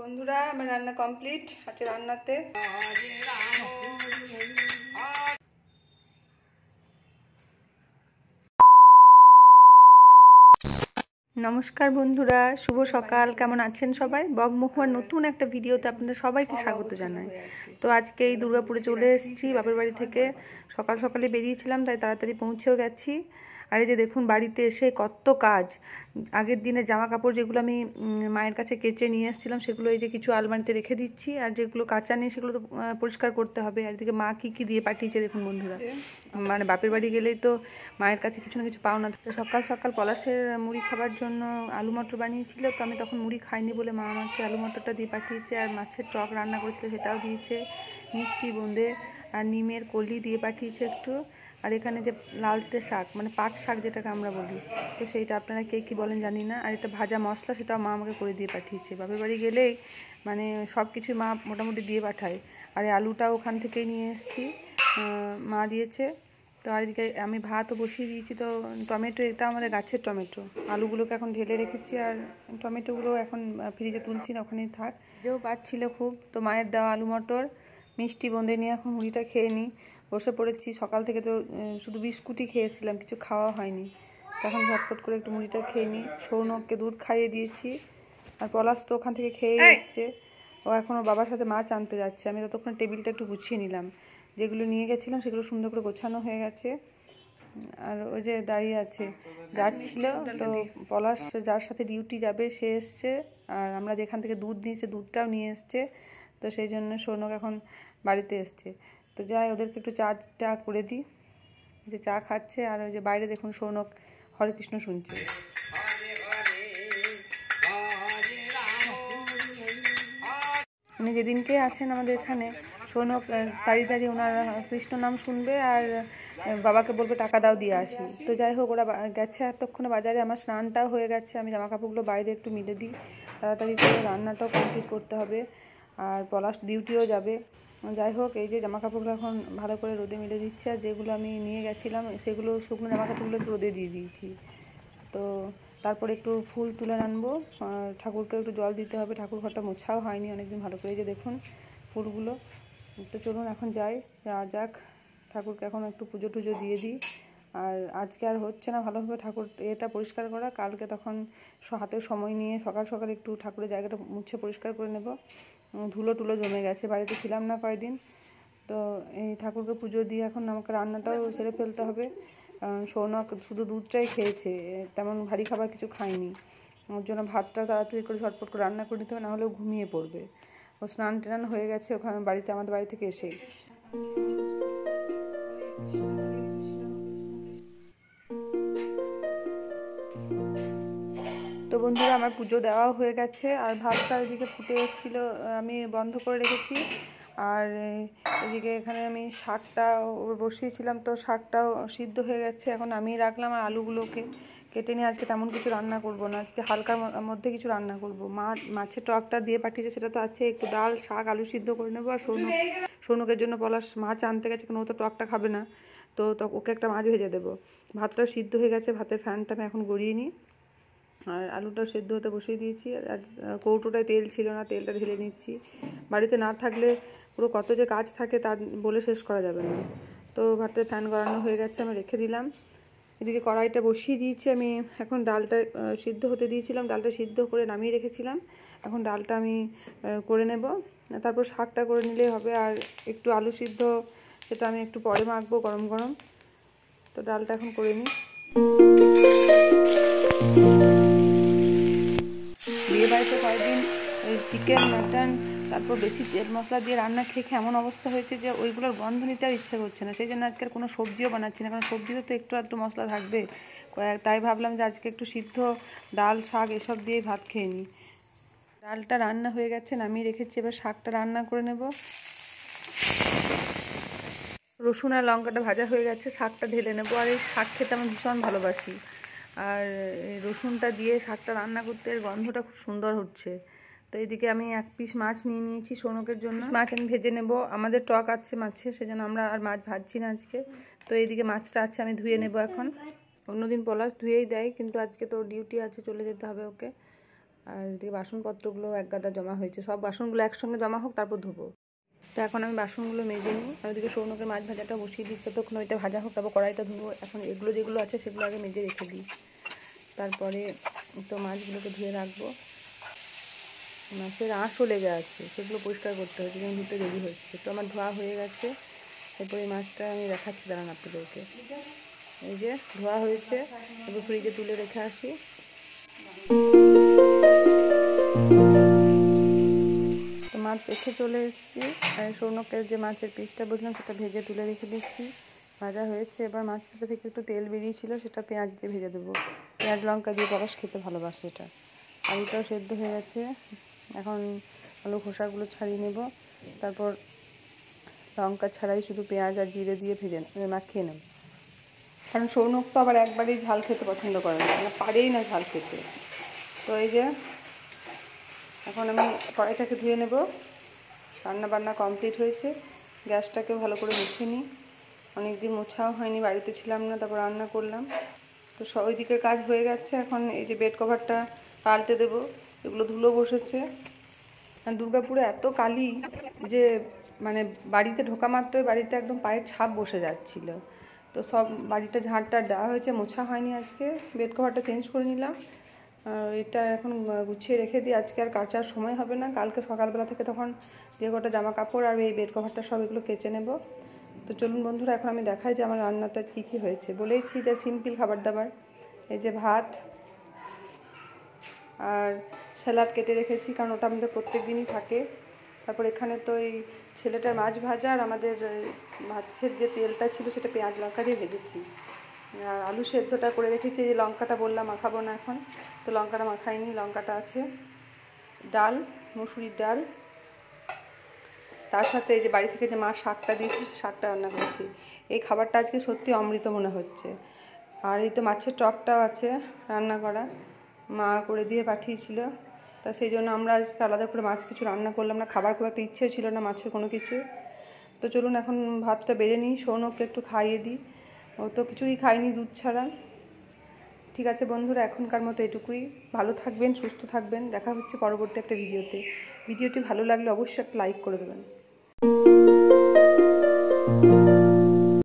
বন্ধুরা আমার রান্না কমপ্লিট আছে। রান্নাতে নমস্কার বন্ধুরা, শুভ সকাল। কেমন আছেন সবাই? বগমুখুয়ার নতুন একটা ভিডিওতে আপনাদের সবাইকে স্বাগত জানাই। তো আজকে এই দুর্গাপুরে চলে এসেছি বাপের বাড়ি থেকে। সকাল সকালে বেরিয়েছিলাম, তাই তাড়াতাড়ি পৌঁছেও গেছি। আর এই যে দেখুন, বাড়িতে এসে কত কাজ। আগের দিনে জামা কাপড় যেগুলো আমি মায়ের কাছে কেচে নিয়ে এসেছিলাম, সেগুলো এই যে কিছু আলমারিতে রেখে দিচ্ছি। আর যেগুলো কাঁচা নেই সেগুলো তো পরিষ্কার করতে হবে। আর এদিকে মা কী দিয়ে পাঠিয়েছে দেখুন বন্ধুরা। মানে বাপের বাড়ি গেলেই তো মায়ের কাছে কিছু না কিছু পাও না। সকাল সকাল পলাশের মুড়ি খাবার জন্য আলু মটর বানিয়েছিল, তো আমি তখন মুড়ি খাইনি বলে মা আমাকে আলু মটরটা দিয়ে পাঠিয়েছে। আর মাছের টক রান্না করেছিল, সেটাও দিয়েছে। মিষ্টি বোঁদে আর নিমের কলি দিয়ে পাঠিয়েছে একটু। আর এখানে যে লালতে শাক, মানে পাট শাক যেটাকে আমরা বলি, তো সেইটা আপনারা কে কী বলেন জানি না। আর এটা ভাজা মশলা, সেটাও মা আমাকে করে দিয়ে পাঠিয়েছে। বাপের বাড়ি গেলেই মানে সব কিছুই মা মোটামুটি দিয়ে পাঠায়। আর এই আলুটাও ওখান থেকেই নিয়ে এসেছি, মা দিয়েছে। তো আর এদিকে আমি ভাতও বসিয়ে দিয়েছি। তো টমেটো, এটা আমাদের গাছের টমেটো। আলুগুলোকে এখন ঢেলে রেখেছি, আর টমেটোগুলো এখন ফ্রিজে তুলছি না, ওখানেই থাক। যেও পাচ্ছিল খুব। তো মায়ের দেওয়া আলু মটর মিষ্টি বোঁদে নিয়ে এখন মুড়িটা খেয়ে নিই। বসে পড়েছি। সকাল থেকে তো শুধু বিস্কুটই খেয়েছিলাম, কিছু খাওয়া হয়নি। তখন ঝটপট করে একটু মুড়িটা খেয়ে নিই। সৌনককে দুধ খাইয়ে দিয়েছি। আর পলাশ তো ওখান থেকে খেয়ে এসছে। ও এখন ওর বাবার সাথে মাছ আনতে যাচ্ছে। আমি ততক্ষণ টেবিলটা একটু গুছিয়ে নিলাম। যেগুলো নিয়ে গেছিলাম সেগুলো সুন্দর করে গোছানো হয়ে গেছে। আর ওই যে দাঁড়িয়ে আছে, যাচ্ছিল। তো পলাশ যার সাথে ডিউটি যাবে সে এসছে। আর আমরা যেখান থেকে দুধ নিয়েছি দুধটাও নিয়ে এসছে। তো সেই জন্য সৌনক এখন বাড়িতে এসছে। তো যাই, ওদেরকে একটু চাটা করে দিই। যে চা খাচ্ছে। আর ওই যে বাইরে দেখুন সৌনক হরে কৃষ্ণ শুনছে। উনি যেদিনকে আসেন আমাদের এখানে, সৌনক তাড়িয়ে ওনার কৃষ্ণ নাম শুনবে আর বাবাকে বলবে টাকা দাও দিয়ে আসি। তো যাই হোক, ওরা গেছে এতক্ষণে বাজারে। আমার স্নানটাও হয়ে গেছে। আমি জামা কাপড়গুলো বাইরে একটু মিলে দিই, তাড়াতাড়ি করে রান্নাটাও কমপ্লিট করতে হবে। আর পলাশ ডিউটিও যাবে। যাই হোক, এই যে জামা কাপড়গুলো এখন ভালো করে রোদে মিলে দিচ্ছে। আর যেগুলো আমি নিয়ে গেছিলাম সেগুলো শুকনো জামা কাপড়গুলো একটু রোদে দিয়ে দিয়েছি। তো তারপরে একটু ফুল তুলে আনবো। ঠাকুরকে একটু জল দিতে হবে। ঠাকুর ঘরটা মোছাও হয়নি অনেকদিন ভালো করে। এই যে দেখুন ফুলগুলো। তো চলুন এখন যাক, ঠাকুরকে এখন একটু পুজো টুজো দিয়ে দিই। আর আজকে আর হচ্ছে না ভালোভাবে ঠাকুর এটা পরিষ্কার করা। কালকে তখন হাতে সময় নিয়ে সকাল সকাল একটু ঠাকুরের জায়গাটা মুছে পরিষ্কার করে নেব। ধুলো টুলো জমে গেছে, বাড়িতে ছিলাম না কয়েকদিন। তো এই ঠাকুরকে পুজো দিয়ে এখন আমাকে রান্নাটাও সেরে ফেলতে হবে। সৌনক শুধু দুধটাই খেয়েছে, তেমন ভারী খাবার কিছু খায়নি। ওর জন্য ভাতটা তাড়াতাড়ি করে ঝটপট করে রান্না করে দিতে হবে, নাহলে ও ঘুমিয়ে পড়বে। ও স্নান টান হয়ে গেছে ওখানে বাড়িতে, আমাদের বাড়ি থেকে এসেই। তো বন্ধুরা, আমার পুজো দেওয়া হয়ে গেছে। আর ভাতটা এদিকে ফুটে এসেছিলো, আমি বন্ধ করে রেখেছি। আর এদিকে এখানে আমি শাকটা বসিয়েছিলাম, তো শাকটাও সিদ্ধ হয়ে গেছে। এখন আমি রাখলাম। আর আলুগুলোকে কেটে নিয়ে আজকে তেমন কিছু রান্না করব না, আজকে হালকার মধ্যে কিছু রান্না করব। মাছের টকটা দিয়ে পাঠিয়েছে, সেটা তো আছে। একটু ডাল, শাক, আলু সিদ্ধ করে নেবো। আর সৌনকের জন্য পলাশ মাছ আনতে গেছে, কারণ ও তো টকটা খাবে না। তো ওকে একটা মাছ ভেজে দেবো। ভাতটাও সিদ্ধ হয়ে গেছে, ভাতের ফ্যানটা আমি এখন গড়িয়ে নিই। আর আলুটা সেদ্ধ হতে বসিয়ে দিয়েছি। আর কৌটোটায় তেল ছিল না, তেলটা ঢেলে নিচ্ছি। বাড়িতে না থাকলে পুরো কত যে কাজ থাকে তার বলে শেষ করা যাবে না। তো ভাতের ফ্যান গড়ানো হয়ে গেছে, আমি রেখে দিলাম। এদিকে কড়াইটা বসিয়ে দিয়েছি আমি। এখন ডালটা সিদ্ধ হতে দিয়েছিলাম, ডালটা সিদ্ধ করে নামিয়ে রেখেছিলাম। এখন ডালটা আমি করে নেব, তারপর শাকটা করে নিলেই হবে। আর একটু আলু সিদ্ধ, সেটা আমি একটু পরে মাখবো গরম গরম। তো ডালটা এখন করে নিই। বিয়ে বাড়িতে কয়েকদিন চিকেন, মাটন, তারপর বেশি তেল মশলা দিয়ে রান্না খেয়ে এমন অবস্থা হয়েছে যে ওইগুলোর গন্ধ নিতে আর ইচ্ছা করছে না। সেই জন্য আজকে কোনো সবজিও বানাচ্ছি না, কারণ সবজিতে তো একটু আধটু মশলা থাকবে। তাই ভাবলাম যে আজকে একটু সিদ্ধ ডাল, শাক এসব দিয়েই ভাত খেয়ে নিই। ডালটা রান্না হয়ে গেছে, নামিয়ে রেখেছি। এবার শাকটা রান্না করে নেব। রসুন আর লঙ্কাটা ভাজা হয়ে গেছে, শাকটা ঢেলে নেবো। আর এই শাক খেতে আমি ভীষণ ভালোবাসি। আর রসুনটা দিয়ে শাকটা রান্না করতে এর গন্ধটা খুব সুন্দর হচ্ছে। তো এইদিকে আমি এক পিস মাছ নিয়ে নিয়েছি সৌনকের জন্য। মাছ আমি ভেজে নেব। আমাদের টক আছে মাছে, সেজন্য আমরা আর মাছ ভাজছি না আজকে। তো এইদিকে মাছটা আছে, আমি ধুয়ে নেব এখন। অন্যদিন পলাশ ধুয়েই দেয়, কিন্তু আজকে তো ডিউটি আছে, চলে যেতে হবে ওকে। আর এদিকে বাসনপত্রগুলো এক গাদা জমা হয়েছে, সব বাসনগুলো একসঙ্গে জমা হোক তারপর ধোবো। তো এখন আমি বাসনগুলো মেজে নিই, আর ওদিকে সৌনকের মাছ ভাজাটা বসিয়ে দিই, ততক্ষণ ওইটা ভাজা হোক, তারপর কড়াইটা ধুবো। এখন এগুলো যেগুলো আছে সেগুলো আগে মেজে রেখে দিই, তারপরে তো মাছগুলোকে ধুয়ে রাখবো। মাছের আঁশও লেগে আছে, সেগুলো পরিষ্কার করতে হচ্ছে, যেমন ধুতে দেরি হচ্ছে। তো আমার ধোয়া হয়ে গেছে, এরপর এই মাছটা আমি দেখাচ্ছি দাঁড়ান আপনাদেরকে। এই যে ধোয়া হয়েছে, এবার ফ্রিজে তুলে রেখে আসি। তো মাছ রেখে চলে এসেছি, আর সৌনকের যে মাছের পিসটা বলছিলাম সেটা ভেজে তুলে রেখে দিচ্ছি, ভাজা হয়েছে। এবার মাছটা থেকে একটু তেল বেরিয়েছিল, সেটা পেঁয়াজ দিয়ে ভেজে দেবো। পেঁয়াজ লঙ্কা দিয়ে পরশ খেতে ভালোবাসে এটা। আলুটাও সেদ্ধ হয়ে গেছে, এখন আলু খোসাগুলো ছাড়িয়ে নেব, তারপর লঙ্কা ছাড়াই শুধু পেঁয়াজ আর জিরে দিয়ে ভেজে মাখিয়ে নেব। কারণ সৌনক তো আবার একবারেই ঝাল খেতে পছন্দ করে না, মানে পারেই না ঝাল খেতে। তো এই যে এখন আমি কড়াইটাকে ধুয়ে নেব। রান্না বান্না কমপ্লিট হয়েছে, গ্যাসটাকে ভালো করে মুছে নিই, অনেক দিন মোছাও হয়নি, বাড়িতে ছিলাম না, তারপর রান্না করলাম। তো ওই দিকের কাজ হয়ে গেছে, এখন এই যে বেড কভারটা পাল্টে দেবো, এগুলো ধুলো বসেছে। দুর্গাপুরে এত কালি যে মানে বাড়িতে ঢোকা মাত্রই বাড়িতে একদম পায়ের ছাপ বসে যাচ্ছিল। তো সব বাড়িটা ঝাঁটটা দেওয়া হয়েছে, মোছা হয়নি আজকে। বেড কভারটা চেঞ্জ করে নিলাম, এটা এখন গুছিয়ে রেখে দিই, আজকে আর কাচার সময় হবে না। কালকে সকালবেলা থেকে তখন যে কটা জামা কাপড় আর এই বেড কভারটা সব এগুলো কেচে নেব। তো চলুন বন্ধুরা, এখন আমি দেখাই যে আমার রান্নাতে কী কী হয়েছে। বলেইছি যে সিম্পল খাবার দাবার। এই যে ভাত আর স্যালাড কেটে রেখেছি, কারণ ওটা আমাদের প্রত্যেক দিনই থাকে। তারপর এখানে তো এই ছেলেটার মাছ ভাজা, আর আমাদের মাছের যে তেলটা ছিল সেটা পেঁয়াজ লঙ্কা দিয়ে ভেজেছি। আর আলু সেদ্ধটা করে রেখেছি, যে লঙ্কাটা বললাম মাখাবো না এখন, তো লঙ্কাটা মাখাইনি, লঙ্কাটা আছে। ডাল, মুসুরির ডাল, তার সাথে এই যে বাড়ি থেকে যে মা শাকটা দিয়েছি, শাকটা রান্না করেছি। এই খাবারটা আজকে সত্যি অমৃত মনে হচ্ছে। আর এই তো মাছের টকটাও আছে রান্না করা, মা করে দিয়ে পাঠিয়েছিল। তা সেই জন্য আমরা আজকে আলাদা করে মাছ কিছু রান্না করলাম না, খাবার খুব একটা ইচ্ছে ছিল না মাছের কোনো কিছু। তো চলুন এখন ভাতটা বেড়ে নিই, সৌনককে একটু খাইয়ে দিই, ও তো কিছুই খায়নি দুধ ছাড়া। ঠিক আছে বন্ধুরা, এখনকার মতো এটুকুই। ভালো থাকবেন, সুস্থ থাকবেন, দেখা হচ্ছে পরবর্তী একটা ভিডিওতে। ভিডিওটি ভালো লাগলে অবশ্যই একটা লাইক করে দেবেন।